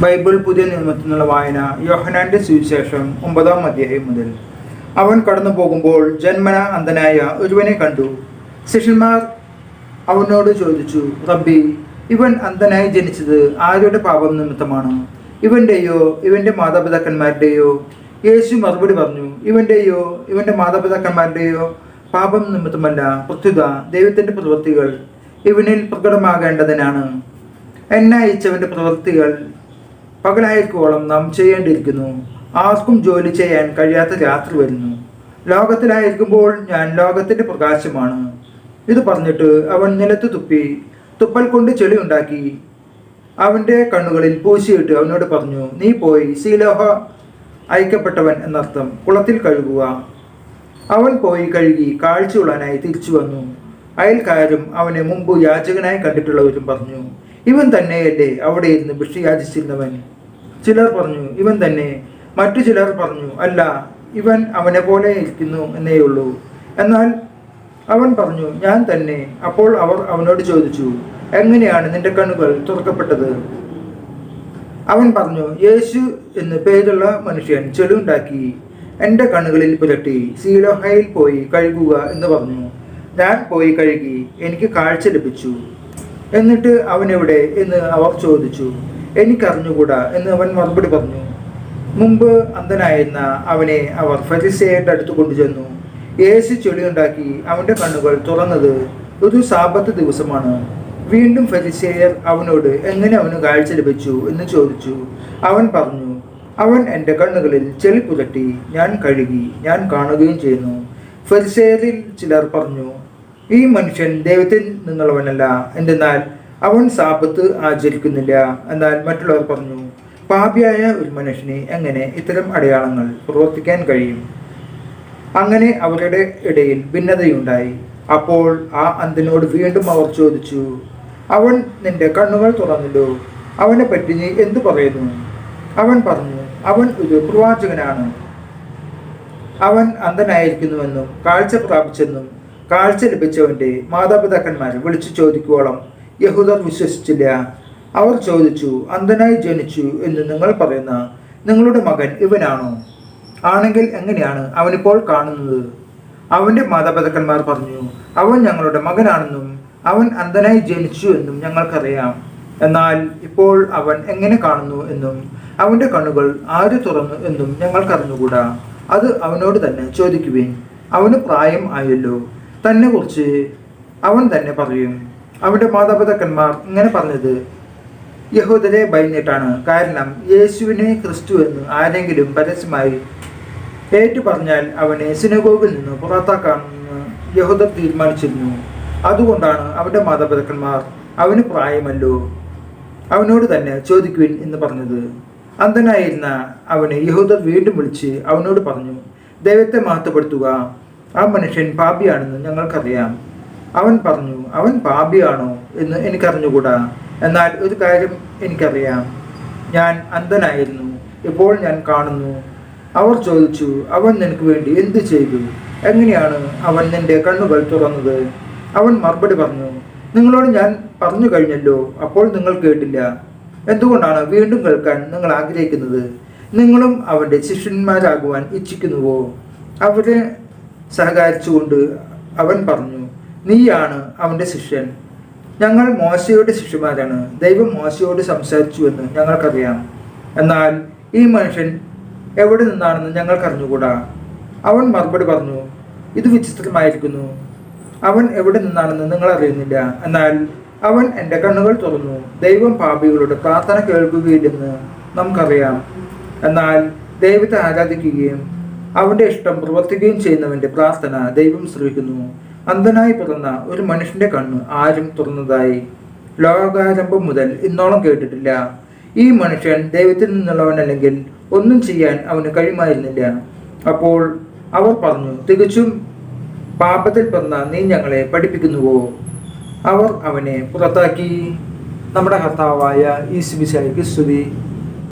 Bible പുതിയ നിയമത്തിൽ നിന്നുള്ള വായന യോഹന്നാന്റെ സുവിശേഷം 9-ാം അധ്യായം മുതൽ. അവൻ കടന്നു പോകുമ്പോൾ ജന്മന അന്ധനായ ഒരുവനെ കണ്ടു. ശിഷ്യന്മാർ അവനോട് ചോദിച്ചു, റബ്ബി, ഇവൻ അന്ധനായി ജനിച്ചത് ആരുടെ പാപം നിമിത്തമാണ്? ഇവൻ്റെയോ ഇവൻ്റെ മാതാപിതാക്കന്മാരുടെയോ? യേശു മറുപടി പറഞ്ഞു, ഇവൻ്റെയോ ഇവൻ്റെ മാതാപിതാക്കന്മാരുടെയോ പാപം നിമിത്തമല്ല, പ്രത്യുത ദൈവത്തിൻ്റെ പ്രവൃത്തികൾ ഇവനിൽ പ്രകടമാകേണ്ടതിനാണ്. എന്നെ അയച്ചവൻ്റെ പ്രവൃത്തികൾ പകലായിരിക്കോളം നാം ചെയ്യേണ്ടിയിരിക്കുന്നു. ആർക്കും ജോലി ചെയ്യാൻ കഴിയാത്ത രാത്രി വരുന്നു. ലോകത്തിലായിരിക്കുമ്പോൾ ഞാൻ ലോകത്തിൻ്റെ പ്രകാശമാണ്. ഇത് പറഞ്ഞിട്ട് അവൻ നിലത്ത് തുപ്പി തുപ്പൽ കൊണ്ട് ചെളി ഉണ്ടാക്കി അവൻ്റെ കണ്ണുകളിൽ പൂശിയിട്ട് അവനോട് പറഞ്ഞു, നീ പോയി സീലോഹ അയക്കപ്പെട്ടവൻ എന്നർത്ഥം കുളത്തിൽ കഴുകുക. അവൻ പോയി കഴുകി കാഴ്ചയുള്ളവനായി തിരിച്ചു വന്നു. അയൽക്കാരും അവനെ മുമ്പ് യാചകനായി കണ്ടിട്ടുള്ളവരും പറഞ്ഞു, ഇവൻ തന്നെയല്ലേ അവിടെ ഇരുന്ന് ഭിക്ഷ യാചിച്ചിരുന്നവൻ? ചിലർ പറഞ്ഞു, ഇവൻ തന്നെ. മറ്റു ചിലർ പറഞ്ഞു, അല്ല, ഇവൻ അവനെ പോലെ ഇരിക്കുന്നു എന്നേയുള്ളൂ. എന്നാൽ അവൻ പറഞ്ഞു, ഞാൻ തന്നെ. അപ്പോൾ അവർ അവനോട് ചോദിച്ചു, എങ്ങനെയാണ് നിന്റെ കണ്ണുകൾ തുറക്കപ്പെട്ടത്? അവൻ പറഞ്ഞു, യേശു എന്ന് പേരുള്ള മനുഷ്യൻ ചെളിയുണ്ടാക്കി എൻ്റെ കണ്ണുകളിൽ പുരട്ടി സീലോഹയിൽ പോയി കഴുകുക എന്ന് പറഞ്ഞു. ഞാൻ പോയി കഴുകി, എനിക്ക് കാഴ്ച ലഭിച്ചു. എന്നിട്ട് അവൻ എവിടെ എന്ന് അവർ ചോദിച്ചു. എനിക്കറിഞ്ഞുകൂടാ എന്ന് അവൻ മറുപടി പറഞ്ഞു. മുമ്പ് അന്ധനായിരുന്ന അവനെ അവർ ഫരിസേയരുടെ അടുത്ത് കൊണ്ടുചെന്നു. യേശു ചെളിയുണ്ടാക്കി അവൻ്റെ കണ്ണുകൾ തുറന്നത് ഒരു സാബത്ത് ദിവസമാണ്. വീണ്ടും ഫരിസേയർ അവനോട് എങ്ങനെ അവന് കാഴ്ച ലഭിച്ചു എന്ന് ചോദിച്ചു. അവൻ പറഞ്ഞു, അവൻ എൻ്റെ കണ്ണുകളിൽ ചെളി പുരട്ടി ഞാൻ കഴുകി, ഞാൻ കാണുകയും ചെയ്യുന്നു. ഫരിസേയരിൽ ചിലർ പറഞ്ഞു, ഈ മനുഷ്യൻ ദൈവത്തിൽ നിന്നുള്ളവനല്ല, എന്തെന്നാൽ അവൻ സാബത്ത് ആചരിക്കുന്നില്ല. എന്നാൽ മറ്റുള്ളവർ പറഞ്ഞു, പാപിയായ ഒരു മനുഷ്യന് എങ്ങനെ ഇത്തരം അടയാളങ്ങൾ പ്രവർത്തിക്കാൻ കഴിയും? അങ്ങനെ അവരുടെ ഇടയിൽ ഭിന്നതയുണ്ടായി. അപ്പോൾ ആ അന്ധനോട് വീണ്ടും അവർ ചോദിച്ചു, അവൻ നിന്റെ കണ്ണുകൾ തുറന്നല്ലോ, അവനെ പറ്റി നീ എന്തു പറയുന്നു? അവൻ പറഞ്ഞു, അവൻ ഒരു പ്രവാചകനാണ്. അവൻ അന്ധനായിരിക്കുന്നുവെന്നും കാഴ്ച പ്രാപിച്ചെന്നും കാഴ്ച ലഭിച്ചവൻ്റെ മാതാപിതാക്കന്മാർ വിളിച്ചു ചോദിക്കുവോളം യഹൂദർ വിശ്വസിച്ചില്ല. അവർ ചോദിച്ചു, അന്ധനായി ജനിച്ചു എന്ന് നിങ്ങൾ പറയുന്ന നിങ്ങളുടെ മകൻ ഇവനാണോ? ആണെങ്കിൽ എങ്ങനെയാണ് അവനിപ്പോൾ കാണുന്നത്? അവൻ്റെ മാതാപിതാക്കന്മാർ പറഞ്ഞു, അവൻ ഞങ്ങളുടെ മകനാണെന്നും അവൻ അന്ധനായി ജനിച്ചു എന്നും ഞങ്ങൾക്കറിയാം. എന്നാൽ ഇപ്പോൾ അവൻ എങ്ങനെ കാണുന്നു എന്നും അവൻ്റെ കണ്ണുകൾ ആര് തുറന്നു എന്നും ഞങ്ങൾക്കറിഞ്ഞുകൂടാ. അത് അവനോട് തന്നെ ചോദിക്കുവിൻ. അവന് പ്രായം ആയല്ലോ. തന്നെ കുറിച്ച് അവൻ തന്നെ പറയും. അവൻ്റെ മാതാപിതാക്കന്മാർ ഇങ്ങനെ പറഞ്ഞത് യഹൂദരെ ഭയന്നിട്ടാണ്. കാരണം യേശുവിനെ ക്രിസ്തു എന്ന് ആരെങ്കിലും പരസ്യമായി ഏറ്റു പറഞ്ഞാൽ അവനെ സിനഗോഗിൽ നിന്ന് പുറത്താക്കാമെന്ന് യഹൂദർ തീരുമാനിച്ചിരുന്നു. അതുകൊണ്ടാണ് അവൻ്റെ മാതാപിതാക്കന്മാർ അവന് പ്രായമല്ലോ, അവനോട് തന്നെ ചോദിക്കുവിൻ എന്ന് പറഞ്ഞത്. അന്ധനായിരുന്ന അവനെ യഹൂദർ വീണ്ടും വിളിച്ച് അവനോട് പറഞ്ഞു, ദൈവത്തെ മഹത്വപ്പെടുത്തുക. ആ മനുഷ്യൻ പാപിയാണെന്ന് ഞങ്ങൾക്കറിയാം. അവൻ പറഞ്ഞു, അവൻ പാപിയാണോ എന്ന് എനിക്കറിഞ്ഞുകൂടാ. എന്നാൽ ഒരു കാര്യം എനിക്കറിയാം, ഞാൻ അന്ധനായിരുന്നു, ഇപ്പോൾ ഞാൻ കാണുന്നു. അവർ ചോദിച്ചു, അവൻ നിനക്ക് വേണ്ടി എന്തു ചെയ്തു? എങ്ങനെയാണ് അവൻ നിന്റെ കണ്ണുകൾ തുറന്നത്? അവൻ മറുപടി പറഞ്ഞു, നിങ്ങളോട് ഞാൻ പറഞ്ഞു കഴിഞ്ഞല്ലോ, അപ്പോൾ നിങ്ങൾ കേട്ടില്ല. എന്തുകൊണ്ടാണ് വീണ്ടും കേൾക്കാൻ നിങ്ങൾ ആഗ്രഹിക്കുന്നത്? നിങ്ങളും അവൻ്റെ ശിഷ്യന്മാരാകുവാൻ ഇച്ഛിക്കുന്നുവോ? അവരെ സഹകരിച്ചുകൊണ്ട് അവൻ പറഞ്ഞു, നീയാണ് അവൻ്റെ ശിഷ്യൻ. ഞങ്ങൾ മോശയുടെ ശിഷ്യന്മാരാണ്. ദൈവം മോശയോട് സംസാരിച്ചുവെന്ന് ഞങ്ങൾക്കറിയാം. എന്നാൽ ഈ മനുഷ്യൻ എവിടെ നിന്നാണെന്ന് ഞങ്ങൾക്കറിഞ്ഞുകൂടാ. അവൻ മറുപടി പറഞ്ഞു, ഇത് വിചിത്രമായിരിക്കുന്നു. അവൻ എവിടെ നിന്നാണെന്ന് നിങ്ങൾ അറിയുന്നില്ല. എന്നാൽ അവൻ എൻ്റെ കണ്ണുകൾ തുറന്നു. ദൈവം പാപികളുടെ പ്രാർത്ഥന കേൾക്കുകയില്ലെന്ന് നമുക്കറിയാം. എന്നാൽ ദൈവത്തെ ആരാധിക്കുകയും അവൻ്റെ ഇഷ്ടം പ്രവർത്തിക്കുകയും ചെയ്യുന്നവൻ്റെ പ്രാർത്ഥന ദൈവം ശ്രവിക്കുന്നു. അന്ധനായി പിറന്ന ഒരു മനുഷ്യൻ്റെ കണ്ണ് ആരും തുറന്നതായി ലോകാരംഭം മുതൽ ഇന്നോളം കേട്ടിട്ടില്ല. ഈ മനുഷ്യൻ ദൈവത്തിൽ നിന്നുള്ളവനല്ലെങ്കിൽ ഒന്നും ചെയ്യാൻ അവന് കഴിയുമായിരുന്നില്ല. അപ്പോൾ അവർ പറഞ്ഞു, തികച്ചും പാപത്തിൽ പിറന്ന നീ ഞങ്ങളെ പഠിപ്പിക്കുന്നുവോ? അവർ അവനെ പുറത്താക്കി. നമ്മുടെ കർത്താവായ യേശു മിശിഹായ്ക്ക് സ്തുതി.